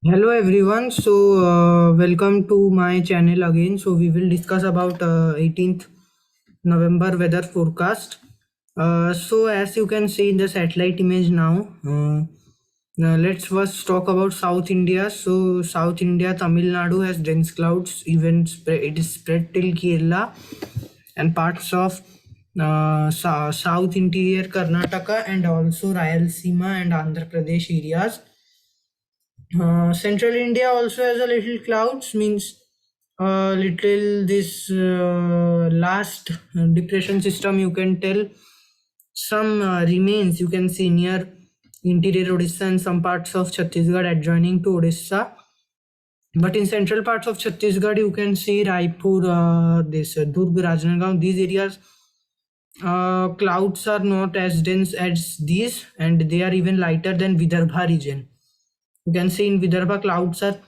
Hello everyone. Welcome to my channel again. We will discuss about 18th November weather forecast. As you can see in the satellite image now, let's first talk about South India. South India, Tamil Nadu has dense clouds. It is spread till Kerala and parts of South interior Karnataka and also Rayalaseema and Andhra Pradesh areas. Central India also has a little clouds, means little this last depression system you can tell some remains you can see near interior Odisha and some parts of Chhattisgarh adjoining to Odisha. But in central parts of Chhattisgarh, you can see Raipur, this Durg, Rajnagaon, these areas. Clouds are not as dense as these, and they are even lighter than Vidarbha region. You can see in Vidarbha clouds are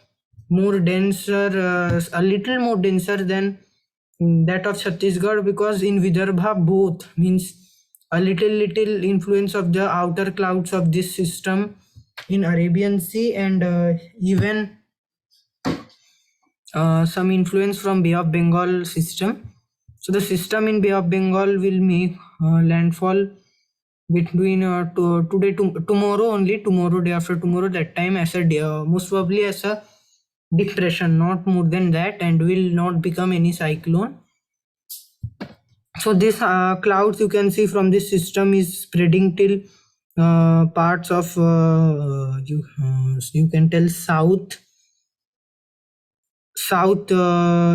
more denser, a little more denser than that of Chhattisgarh, because in Vidarbha both means a little influence of the outer clouds of this system in Arabian Sea and even some influence from Bay of Bengal system. So the system in Bay of Bengal will make landfall between tomorrow only, tomorrow, day after tomorrow, that time as a most probably as a depression, not more than that, and will not become any cyclone. So this clouds you can see from this system is spreading till parts of you can tell south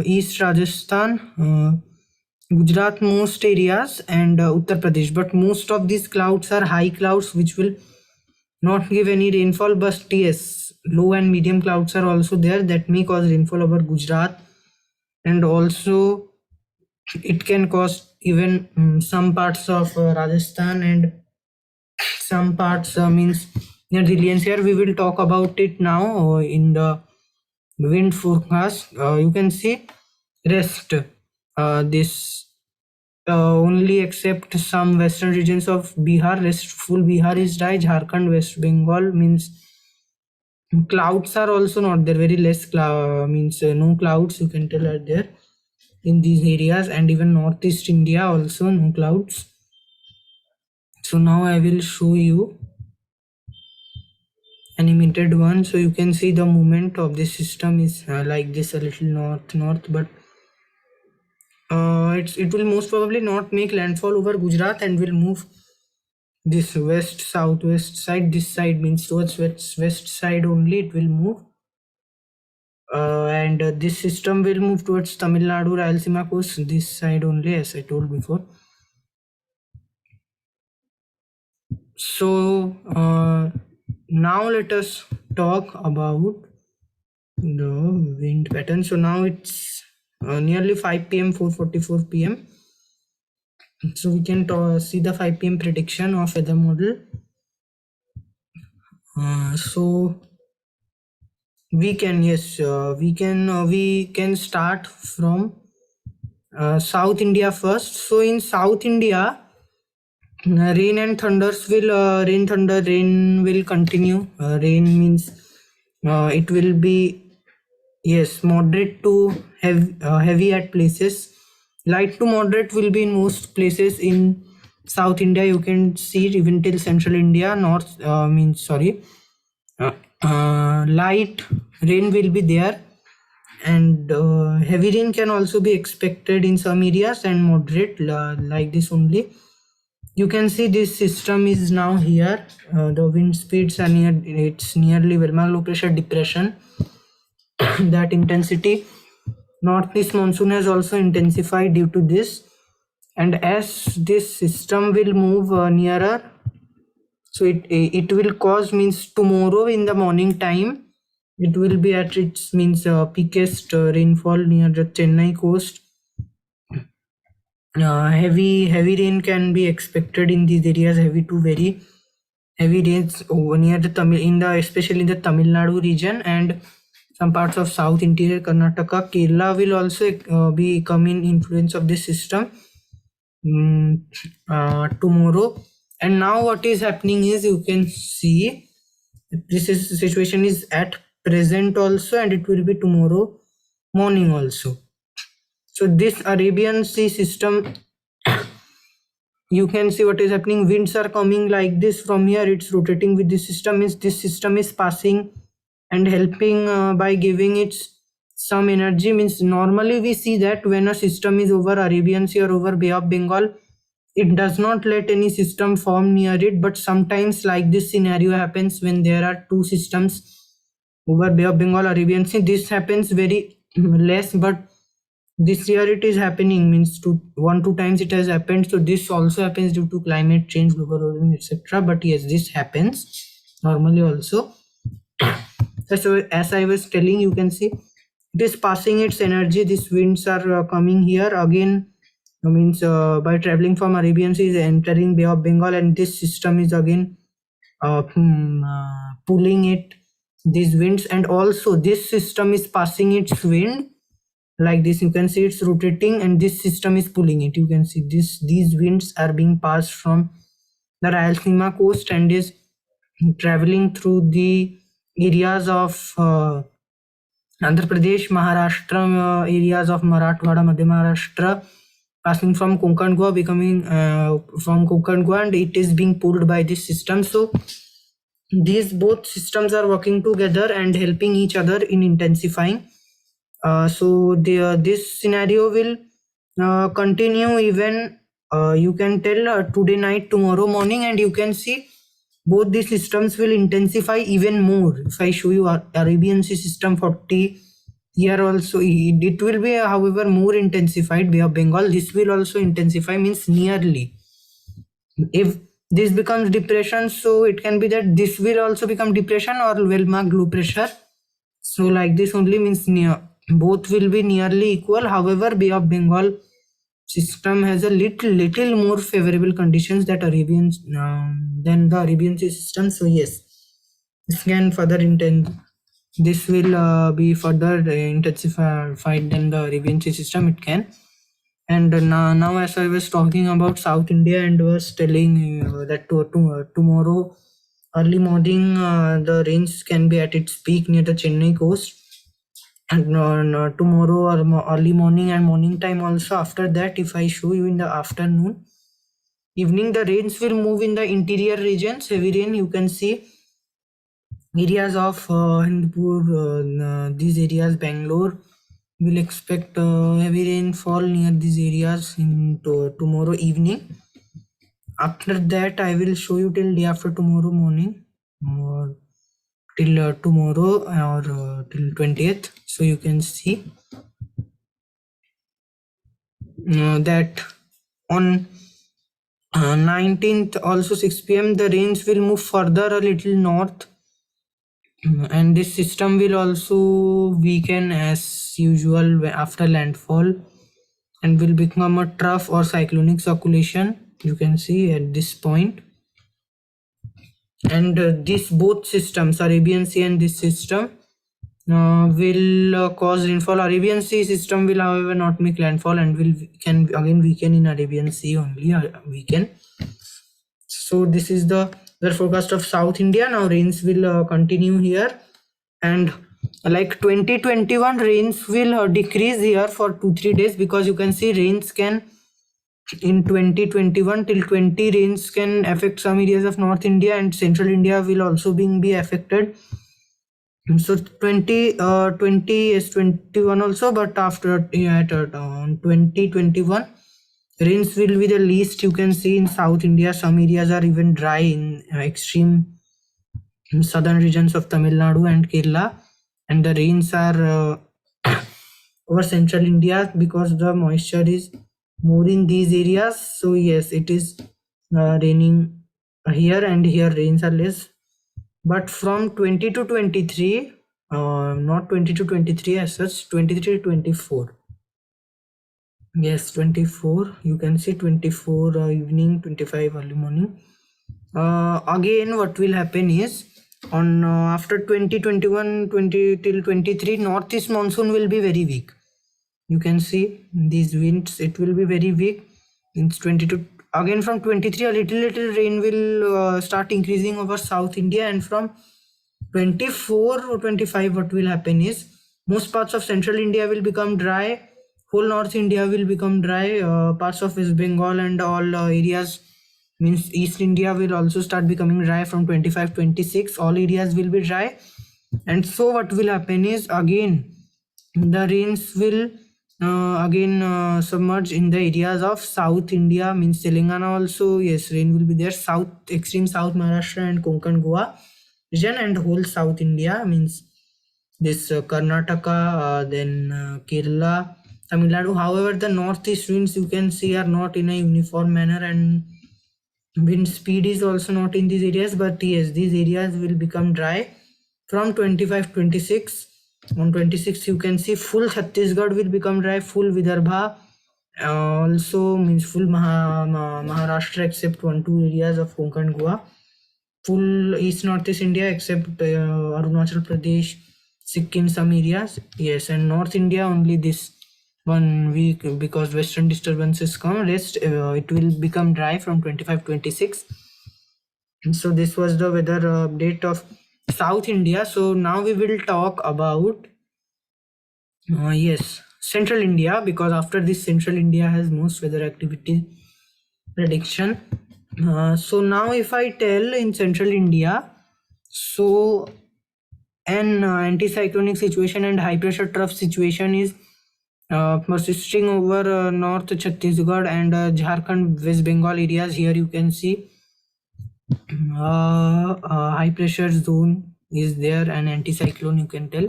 east Rajasthan, Gujarat, most areas, and Uttar Pradesh. But most of these clouds are high clouds which will not give any rainfall. But yes, low and medium clouds are also there that may cause rainfall over Gujarat, and also it can cause even some parts of Rajasthan and some parts means near Reliance. Here we will talk about it now in the wind forecast. You can see rest this only except some western regions of Bihar. Rest full Bihar is dry. Jharkhand, West Bengal means clouds are also not there. Very less means no clouds you can tell are there in these areas, and even northeast India also no clouds. So now I will show you animated one, so you can see the movement of this system is like this, a little north, but it will most probably not make landfall over Gujarat and will move this west southwest side. This side means towards west side only it will move, and this system will move towards Tamil Nadu, Rayalaseema coast, this side only, as I told before. So now let us talk about the wind pattern. So now it's nearly 5 p.m, 4:44 p.m. So we can see the 5 p.m prediction of weather model. So we can we can start from South India first. So in South India, rain and thunders will rain will continue. Rain means it will be, yes, moderate to heavy at places. Light to moderate will be in most places in South India. You can see even till Central India. North means sorry. Light rain will be there, and heavy rain can also be expected in some areas, and moderate like this only. You can see this system is now here. The wind speeds are it's nearly Verma low pressure depression. That intensity, northeast monsoon has also intensified due to this, and as this system will move nearer, so it will cause means tomorrow in the morning time it will be at its means peakest rainfall near the Chennai coast. Heavy rain can be expected in these areas. Heavy to very heavy rains over near the especially in the Tamil Nadu region and some parts of South interior Karnataka. Kerala will also be coming influence of this system tomorrow. And now what is happening is, you can see this is situation is at present also, and it will be tomorrow morning also. So this Arabian Sea system, you can see what is happening. Winds are coming like this from here, it's rotating with this system. Is this system is passing and helping by giving it some energy. Means normally we see that when a system is over Arabian Sea or over Bay of Bengal, it does not let any system form near it, but sometimes like this scenario happens when there are two systems over Bay of Bengal, Arabian Sea. This happens very less, but this year it is happening. Means 1-2 times it has happened. So this also happens due to climate change, global warming, etc. But yes, this happens normally also. So as I was telling, you can see it is passing its energy. These winds are coming here again. Means by traveling from Arabian Sea is entering Bay of Bengal, and this system is again pulling it, these winds, and also this system is passing its wind like this. You can see it's rotating and this system is pulling it. You can see these winds are being passed from the Rayalaseema coast and is traveling through the areas of Andhra Pradesh, Maharashtra, areas of Marathwada, Madhya Maharashtra, passing from Konkan Goa, becoming from Konkan Goa, and it is being pulled by this system. So these both systems are working together and helping each other in intensifying. So this scenario will continue even you can tell today night, tomorrow morning, and you can see both these systems will intensify even more. If I show you Arabian Sea system 40 here also, it will be however more intensified. Bay of Bengal, this will also intensify, means nearly. If this becomes depression, so it can be that this will also become depression or well marked low pressure. So like this only, means near both will be nearly equal. However, Bay of Bengal system has a little more favorable conditions that Arabian than the Arabian Sea system. So yes, this can further this will be further intensified than the Arabian Sea system. It can. And now as I was talking about South India and was telling that tomorrow early morning the rains can be at its peak near the Chennai coast, and tomorrow or early morning and morning time also. After that, if I show you in the afternoon, evening, the rains will move in the interior regions. Heavy rain, you can see areas of Hindupur, these areas, Bangalore, will expect heavy rainfall near these areas in tomorrow evening. After that, I will show you till day after tomorrow morning, or till tomorrow, or till 20th. So you can see that on 19th also 6 p.m. the rains will move further a little north, and this system will also weaken as usual after landfall and will become a trough or cyclonic circulation. You can see at this point. And these both systems, Arabian Sea and this system, will cause rainfall. Arabian Sea system will however not make landfall and can again weaken in Arabian Sea only, weaken. So this is the forecast of South India. Now rains will continue here, and like 2021 rains will decrease here for 2-3 days, because you can see rains can in 2021 till 20 rains can affect some areas of North India, and Central India will also be affected. So 2020 is 21 also, but after 2021 rains will be the least. You can see in South India some areas are even dry in extreme southern regions of Tamil Nadu and Kerala, and the rains are over Central India because the moisture is more in these areas. So yes, it is raining here, and here rains are less. But from 20 to 23, not 20 to 23 as such, 23 to 24. Yes, 24. You can see 24 evening, 25 early morning. Again, what will happen is on after 2021, 20 till 23, northeast monsoon will be very weak. You can see these winds, it will be very weak. It's 22. Again from 23, a little rain will start increasing over South India, and from 24 or 25, what will happen is most parts of central India will become dry, whole North India will become dry, parts of West Bengal and all areas, means East India will also start becoming dry from 25 26. All areas will be dry. And so what will happen is again the rains will again submerge in the areas of South India, means Telangana also. Yes, rain will be there. South, extreme South Maharashtra and Konkan Goa region, and whole South India, means this Karnataka, then Kerala, Tamil Nadu. However, the northeast winds you can see are not in a uniform manner, and wind speed is also not in these areas. But yes, these areas will become dry from 25 26. On 26 you can see full Chhattisgarh will become dry, full Vidarbha, also means full Maharashtra except 1-2 areas of Konkan Goa, full east northeast India except Arunachal Pradesh, Sikkim, some areas. Yes, and North India only this 1 week, because western disturbances come. Rest it will become dry from 25 26. So this was the weather update of South India. So now we will talk about yes, Central India, because after this Central India has most weather activity prediction. So now if I tell in Central India, so an anticyclonic situation and high pressure trough situation is persisting over North Chhattisgarh and Jharkhand, West Bengal areas. Here you can see high pressure zone is there, and anticyclone you can tell.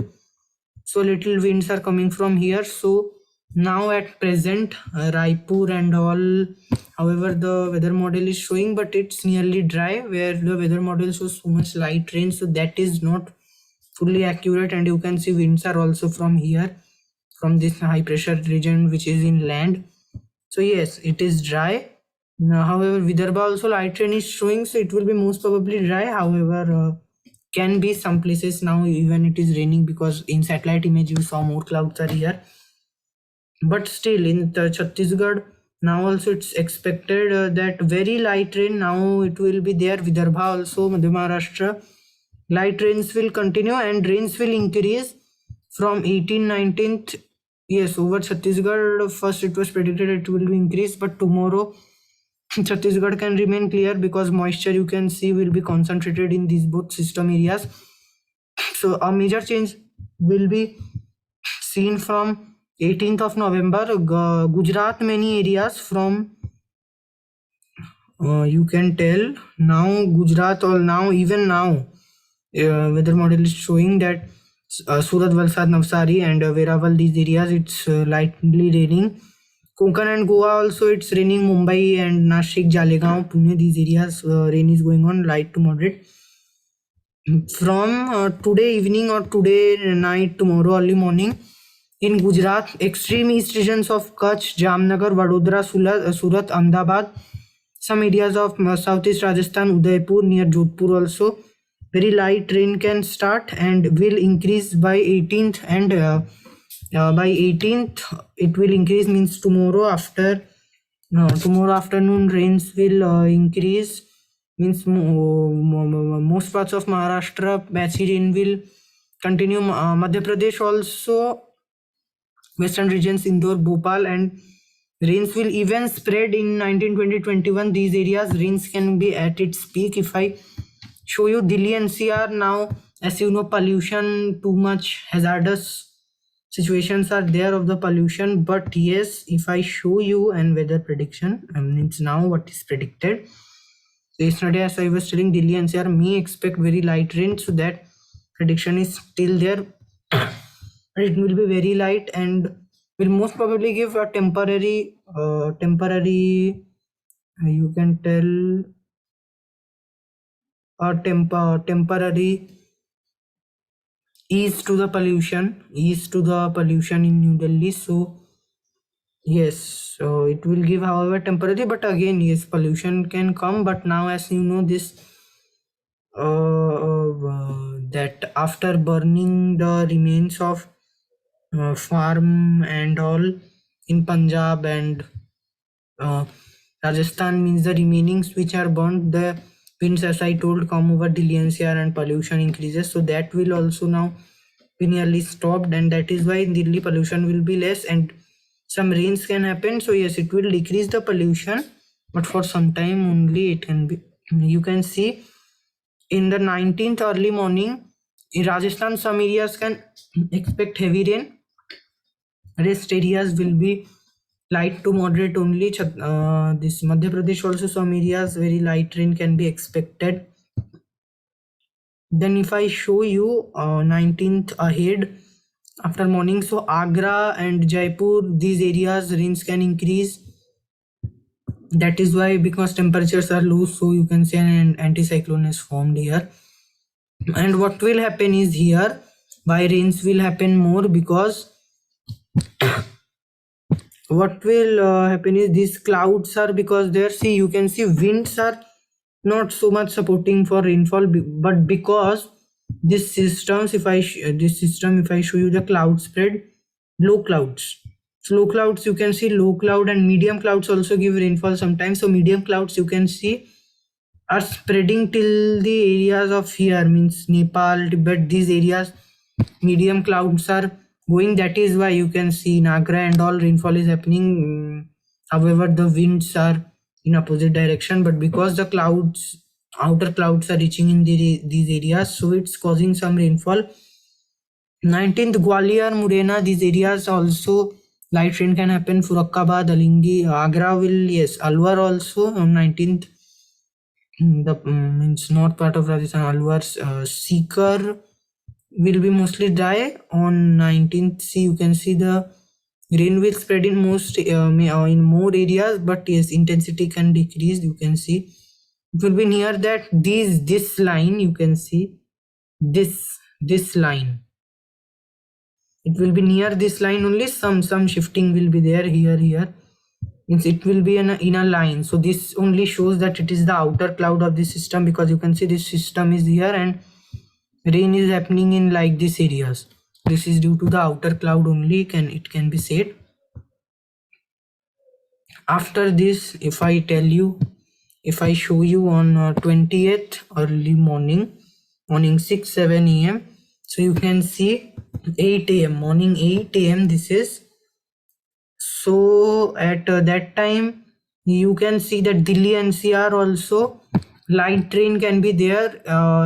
So little winds are coming from here. So now at present Raipur and all, however the weather model is showing, but it's nearly dry, where the weather model shows so much light rain, so that is not fully accurate. And you can see winds are also from here, from this high pressure region which is in land. So yes, it is dry. Now, however, Vidarbha also light rain is showing, so it will be most probably dry. However, can be some places now even it is raining, because in satellite image you saw more clouds are here. But still in the Chhattisgarh now also it's expected that very light rain now it will be there. Vidarbha also, Madhya Maharashtra, light rains will continue and rains will increase from 18 19th. Yes, over Chhattisgarh first it was predicted it will be increased, but tomorrow Chhattisgarh can remain clear because moisture you can see will be concentrated in these both system areas. So a major change will be seen from 18th of November. Gujarat, many areas from you can tell now Gujarat, or now even now weather model is showing that Surat, Valsad, Navsari and Veeraval, these areas it's lightly raining. Konkan and Goa also it's raining. Mumbai and Nashik, Jalegaon, Pune, these areas rain is going on, light to moderate. From today evening or today night, tomorrow early morning, in Gujarat, extreme east regions of Kutch, Jamnagar, Vadodara, Surat, Ahmedabad, some areas of southeast Rajasthan, Udaipur, near Jodhpur also, very light rain can start and will increase by 18th, and by 18th it will increase, means tomorrow afternoon rains will increase, means most parts of Maharashtra patchy rain will continue. Madhya Pradesh also, western regions, Indore, Bhopal, and rains will even spread in 19, 20, 21. These areas rains can be at its peak. If I show you Delhi NCR now, as you know, pollution, too much hazardous situations are there of the pollution. But yes, if I show you and weather prediction, it's now what is predicted. So yesterday, as I was telling, Delhi NCR may expect very light rain, so that prediction is still there. It will be very light and will most probably give a temporary you can tell a temporary ease to the pollution in New Delhi. So yes, so it will give, however, temporary, but again, yes, pollution can come. But now, as you know, this that after burning the remains of farm and all in Punjab and Rajasthan, means the remainings which are burnt, the winds, as I told, come over Delhi NCR and pollution increases. So that will also now be nearly stopped, and that is why in Delhi pollution will be less and some rains can happen. So yes, it will decrease the pollution, but for some time only it can be. You can see in the 19th early morning in Rajasthan, some areas can expect heavy rain. Rest areas will be light to moderate only. This Madhya Pradesh also, some areas very light rain can be expected. Then if I show you 19th ahead after morning, so Agra and Jaipur, these areas rains can increase. That is why, because temperatures are low, so you can say an anticyclone is formed here. And what will happen is here, why rains will happen more, because what will happen is these clouds are, because there, see, you can see winds are not so much supporting for rainfall, but because this systems, if I show you the cloud spread, low clouds, so low clouds, you can see low cloud and medium clouds also give rainfall sometimes. So medium clouds, you can see, are spreading till the areas of here, means Nepal, Tibet, these areas. Medium clouds are going, that is why you can see in Agra and all rainfall is happening. However, the winds are in opposite direction, but because the clouds, outer clouds are reaching in these areas, so it's causing some rainfall. 19th, Gwalior, Murena, these areas also light rain can happen. Furakkabad, Alingi, Agra will, yes, Alwar also on 19th. The means north part of Rajasthan, Alwar, Sikar will be mostly dry on 19th. See, you can see the rain will spread in in more areas, but yes, intensity can decrease. You can see it will be near that this line. You can see this line. It will be near this line only. Some shifting will be there here. Means it will be in a line. So this only shows that it is the outer cloud of the system, because you can see this system is here and rain is happening in like these areas. This is due to the outer cloud only, it can be said. After this, if I show you on 20th early morning 6-7 a.m. so you can see 8 a.m. morning 8 a.m. this is. So at that time you can see that Delhi NCR also light rain can be there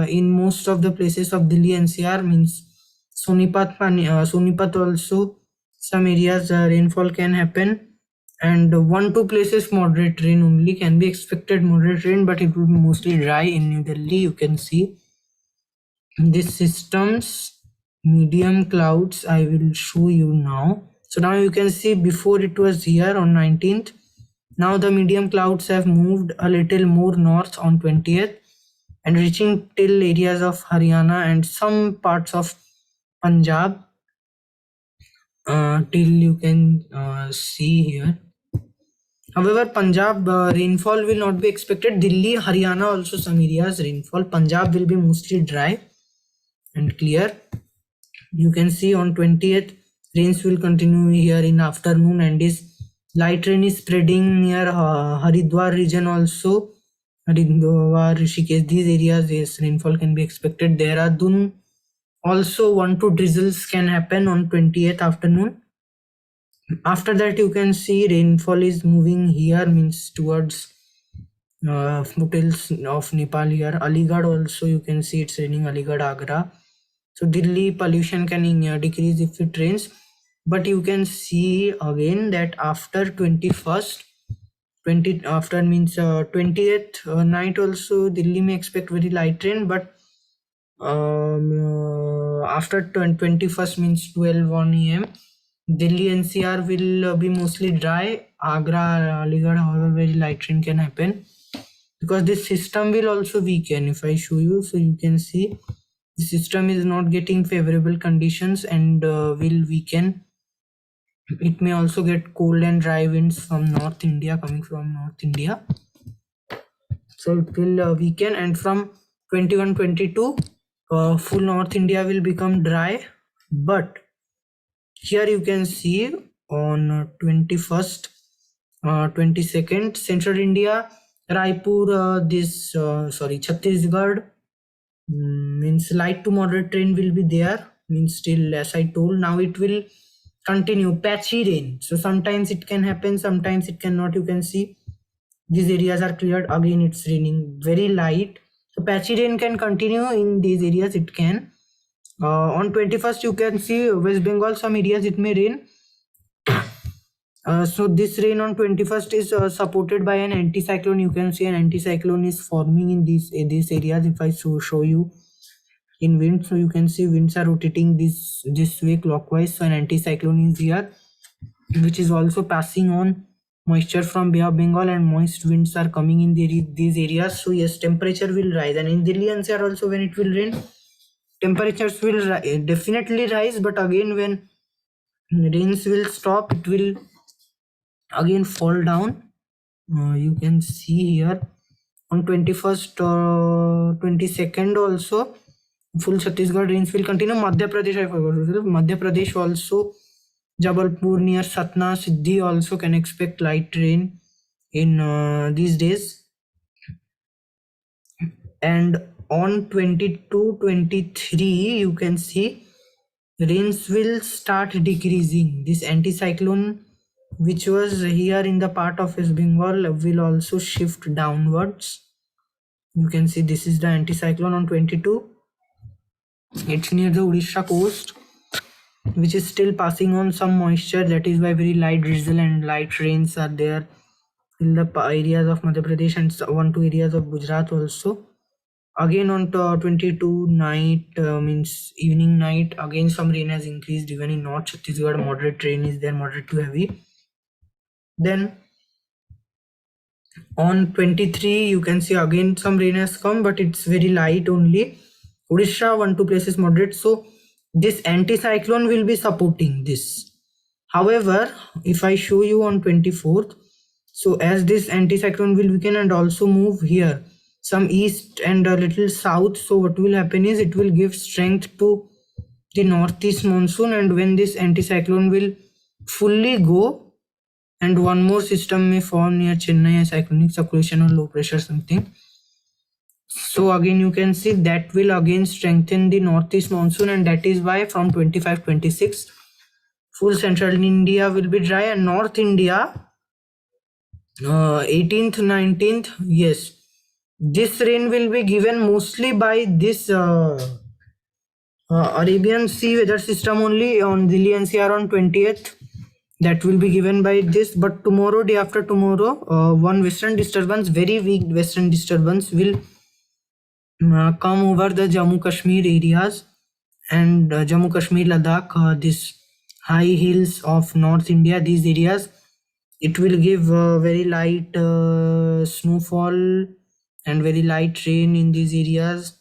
in most of the places of Delhi NCR, means Sonipat also some areas rainfall can happen, and 1-2 places moderate rain only can be expected, moderate rain, but it will be mostly dry in New Delhi. You can see this system's medium clouds I will show you now. So now you can see before it was here on 19th. Now the medium clouds have moved a little more north on 20th and reaching till areas of Haryana and some parts of Punjab till you can see here. However, Punjab rainfall will not be expected. Delhi, Haryana also some areas rainfall. Punjab will be mostly dry and clear. You can see on 20th rains will continue here in afternoon, and is light rain is spreading near Haridwar region also. Haridwar, Rishikesh, these areas, yes, rainfall can be expected. Dehradun also 1-2 drizzles can happen on 20th afternoon. After that you can see rainfall is moving here, means towards foothills of Nepal here. Aligarh also you can see it's raining, Aligarh, Agra. So Delhi pollution can decrease if it rains, but you can see again that after 21st, 20th night also Delhi may expect very light rain, but after 21st means 12 a.m. Delhi NCR will be mostly dry. Agra, Aligarh, however, very light rain can happen, because this system will also weaken. If I show you, so you can see the system is not getting favorable conditions and will weaken. It may also get cold and dry winds from North India, coming from North India. So it will weaken, and from 21-22 full North India will become dry. But here you can see on 21st 22nd Central India Raipur, Chhattisgarh, means light to moderate rain will be there. Means still, as I told, now it will continue patchy rain. So sometimes it can happen, sometimes it cannot. You can see these areas are cleared. Again, it's raining very light. So patchy rain can continue in these areas. It can. On 21st, you can see West Bengal. Some areas it may rain. So this rain on 21st is supported by an anticyclone. You can see an anticyclone is forming in these areas. If I show you in wind, so you can see winds are rotating this way clockwise. So an anticyclone is here, which is also passing on moisture from Bay of Bengal, and moist winds are coming in these areas. So yes, temperature will rise, and in Delhi NCR also when it will rain, temperatures will definitely rise. But again, when rains will stop, it will again fall down. You can see here on 21st or 22nd also full Chhattisgarh rains will continue. Madhya Pradesh, I forgot. Madhya Pradesh also, Jabalpur near Satna, Siddhi also can expect light rain in these days. And on 22, 23, you can see rains will start decreasing. This anticyclone which was here in the part of West Bengal will also shift downwards. You can see this is the anticyclone on 22. It's near the Odisha coast, which is still passing on some moisture. That is why very light drizzle and light rains are there in the areas of Madhya Pradesh and 1-2 areas of Gujarat also. Again on 22 night, means evening night, again some rain has increased even in North Chhattisgarh. Moderate rain is there, moderate to heavy. Then on 23, you can see again some rain has come, but it's very light only. Odisha, 1-2 places moderate. So this anticyclone will be supporting this. However, if I show you on 24th, so as this anticyclone will weaken and also move here, some east and a little south, so what will happen is it will give strength to the northeast monsoon, and when this anticyclone will fully go, and one more system may form near Chennai, a cyclonic circulation or low pressure something. So again you can see that will again strengthen the northeast monsoon, and that is why from 25-26 full central India will be dry, and North India 18th 19th, yes, this rain will be given mostly by this Arabian Sea weather system only on Delhi NCR on 20th. That will be given by this. But tomorrow, day after tomorrow, one western disturbance, very weak western disturbance will come over the Jammu Kashmir areas and Jammu Kashmir, Ladakh, this high hills of North India, these areas. It will give very light snowfall and very light rain in these areas.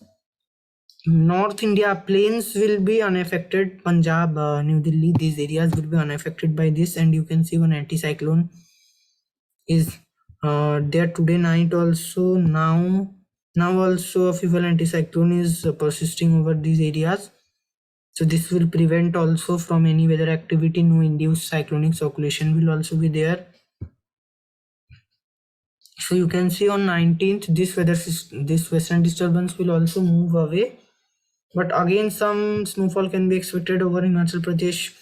North India plains will be unaffected. Punjab, New Delhi, these areas will be unaffected by this. And you can see one anticyclone is there today night also. Now also a feeble anticyclone is persisting over these areas. So this will prevent also from any weather activity. No induced cyclonic circulation will also be there. So you can see on 19th this western disturbance will also move away. But again, some snowfall can be expected over Himachal Pradesh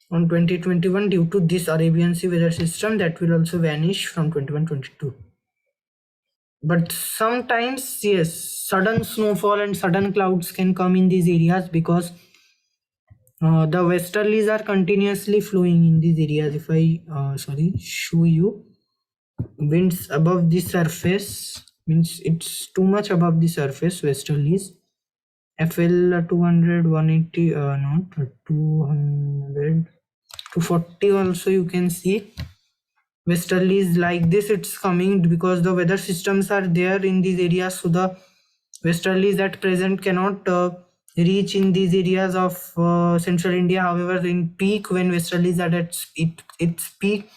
on 2021 due to this Arabian Sea weather system that will also vanish from 21-22. But sometimes, yes, sudden snowfall and sudden clouds can come in these areas because the westerlies are continuously flowing in these areas. If I show you winds above the surface, means it's too much above the surface, westerlies. FL 200, 180, not 200, 240 also you can see. Westerlies like this, it's coming because the weather systems are there in these areas. So the westerlies at present cannot reach in these areas of central India. However, in peak, when westerlies are at its peak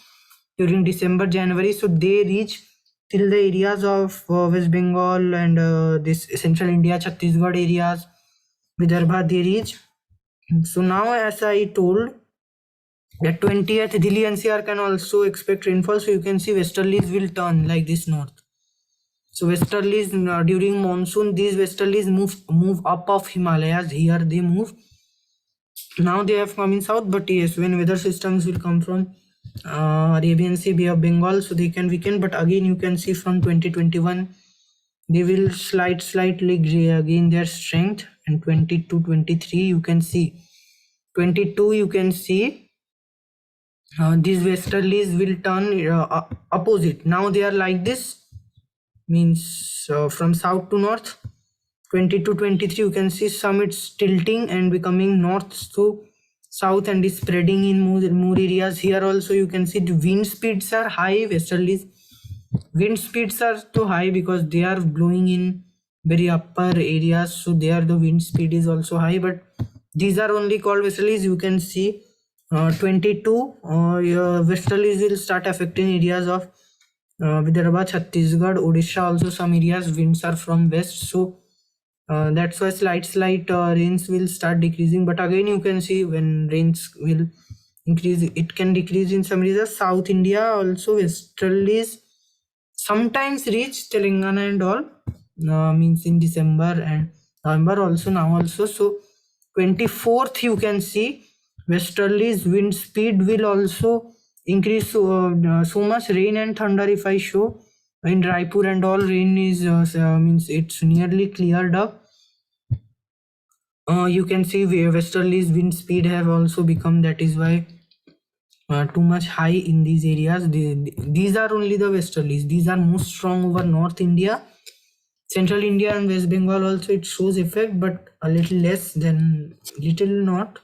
during December, January, so they reach till the areas of West Bengal and this central India, Chhattisgarh areas, Vidarbha, they reach. So now, as I told, that 20th Delhi NCR can also expect rainfall. So you can see westerlies will turn like this north. So westerlies during monsoon, these westerlies move up of Himalayas. Here they move. Now they have come in south, but yes, when weather systems will come from Arabian Sea, Bay of Bengal, so they can weaken. But again, you can see from 2021, they will slightly gain their strength. And 22, 23, you can see 22, you can see these westerlies will turn opposite. Now they are like this, means from south to north. 22, 23, you can see some it's tilting and becoming north to south and is spreading in more areas. Here also you can see the wind speeds are high. Westerlies wind speeds are too high because they are blowing in very upper areas, so there the wind speed is also high, but these are only called westerlies. You can see 22 westerlies will start affecting areas of Vidarbha, Chhattisgarh, Odisha. Also some areas winds are from west, so that's why slight rains will start decreasing. But again, you can see when rains will increase, it can decrease in some areas. South India also westerlies sometimes reach Telangana and all, means in December and November also, now also. So 24th you can see westerlies wind speed will also increase. So much rain and thunder, if I show in Raipur and all, rain is means it's nearly cleared up. You can see westerlies wind speed have also become, that is why too much high in these areas. These are only the westerlies. These are most strong over North India, Central India and West Bengal also it shows effect, but a little less than, not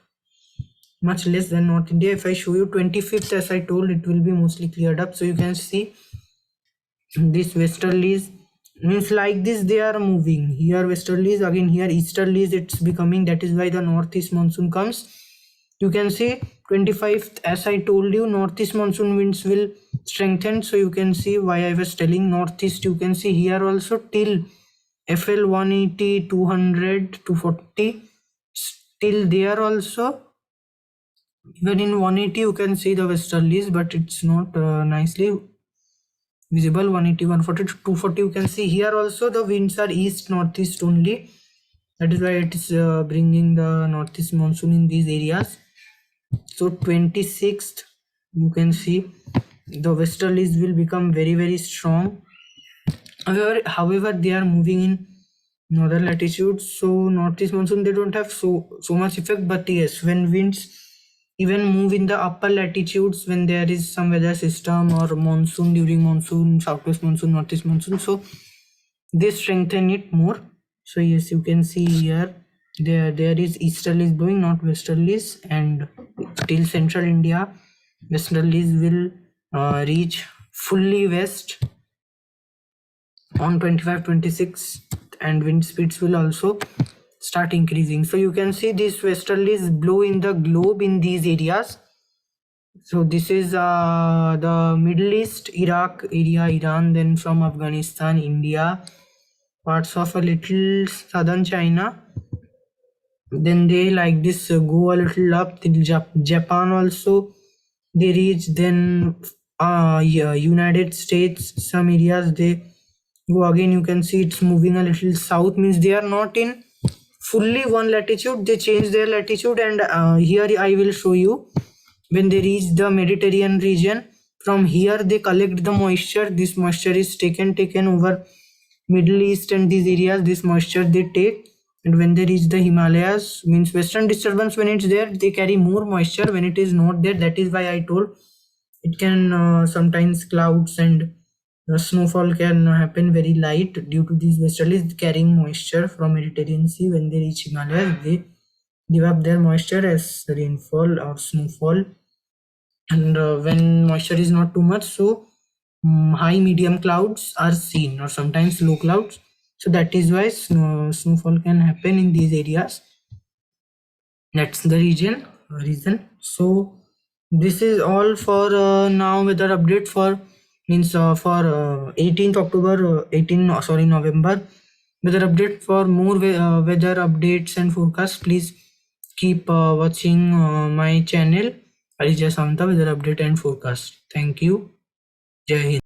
much less than North India. If I show you 25th, as I told, it will be mostly cleared up. So you can see this westerlies means like this, they are moving. Here westerlies, again here easterlies it's becoming, that is why the northeast monsoon comes. You can see 25th, as I told you, northeast monsoon winds will strengthen. So you can see why I was telling northeast. You can see here also till FL 180, 200, 240, still there also. Even in 180 you can see the westerlies, but it's not nicely visible. 180, 140, 240 you can see. Here also the winds are east northeast only, that is why it is bringing the northeast monsoon in these areas. So 26th you can see the westerlies will become very strong. However they are moving in northern latitudes, so northeast monsoon they don't have so much effect. But yes, when winds even move in the upper latitudes, when there is some weather system or monsoon, during monsoon, southwest monsoon, northeast monsoon, so they strengthen it more. So yes, you can see here there is easterlies blowing, not westerlies, and till Central India westerlies will reach fully west on 25, 26, and wind speeds will also start increasing. So you can see these westerlies blow in the globe in these areas. So this is the Middle East, Iraq area, Iran, then from Afghanistan, India, parts of a little southern China. Then they like this go a little up till Japan also they reach. Then yeah, United States, some areas they go again. You can see it's moving a little south, means they are not in fully one latitude, they change their latitude. And here I will show you when they reach the Mediterranean region. From here they collect the moisture. This moisture is taken over Middle East and these areas. This moisture they take, and when they reach the Himalayas, means western disturbance, when it's there they carry more moisture. When it is not there, that is why I told it can sometimes clouds and snowfall can happen very light due to these westerlies carrying moisture from Mediterranean Sea. When they reach Himalayas, they give up their moisture as rainfall or snowfall. And when moisture is not too much, so high medium clouds are seen, or sometimes low clouds. So that is why snowfall can happen in these areas. That's the reason. So this is all for now. Weather update for means for 18th October, 18 sorry November. Weather update. For more weather updates and forecasts, please keep watching my channel Arijya Samanta Weather Update and Forecast. Thank you. Jai Hind.